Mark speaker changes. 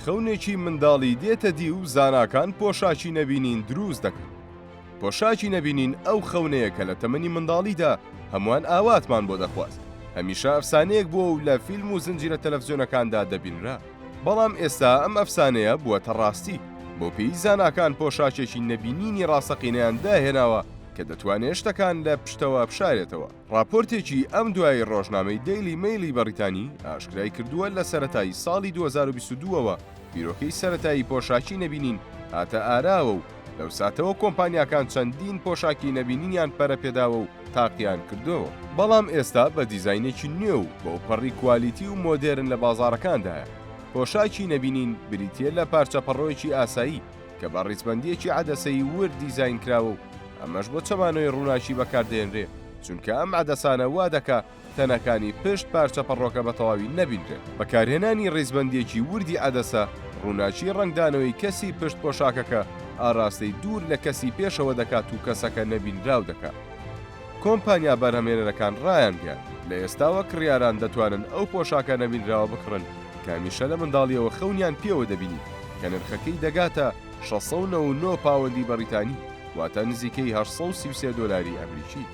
Speaker 1: خەونێکی منداڵی دێتە دی و زاناکان پۆشاکی نەبینین دروست دەکەن. پۆشاکی نەبینین ئەو خەونەیە کە لە تەمەنی منداڵیدا هەمووان ئاواتمان بۆ دەخواست. هەمیشە ئەفسانەیەک بووە و لە فیلم و زنجیرە تەلەڤیزیۆنەکاندا دەبینرا. بەڵام ئێستا ئەم ئەفسانەیە بووەتە ڕاستی. بۆ پێی زاناکان پۆشاکێکی نەبینینی ڕاستەقینەیان داهێناوە کە دەتوانێت شتەکان لە پشتەوە بشارێتەوە. راپۆرتێکی ئەم دوای ڕۆژنامەی دەیلی میلی بەریتانی ئاشکرای کردووە لە سەرەتایی ساڵی 2022ەوە بیرۆکەی سەرەتایی پۆشاکی نەبینین هاتە ئاراوە و لەو ساتەوە کۆمپانیاکان چەندین پۆشاکی نەبینینیان پەرەپێداوە و تاقییان کردەوە. بەڵام ئێستا بە دیزاینێکی نوێ و بۆ پەڕی کوالیتی و مۆدێرن لە بازاڕەکاندایە. پۆشاکی نەبینین بریتیە لە پارچەپەڕۆیەکی ئاسایی کە بە ڕیزبەندیەکی عەدەسەی ورد دیزاین کراوە و ئەمەش بۆ چەمانەوەی ڕووناکی بەکاردێنرێ چونکە ئەم عەدەسانە وا دەکا تەنەکانی پشت پارچەپەڕۆکە بە تەواوی نەبینرێت. بەکارهێنانی ڕیزبەندیەکی وردی عەدەسە ڕووناچی ڕنگدانەوەی کەسی پشت پۆشاکەکە ئاراستەی دوور لە کەسی پێشەوە دەکات و کەسەکە نەبینراو دەکات. کۆمپانیا بەرهەمێنەرەکان ڕایانگەیان لە ئێستاوە کڕیاران دەتوانن ئەو پۆشاکە نەبینراوە بکڕن کامیشە لە منداڵیەوە خەونیان پێوە دەبینی کە نرخەکەی دەگاتە 699 پاوەندی بەریتانی واتە نزیکەی 833 دۆلاری ئەمریکی.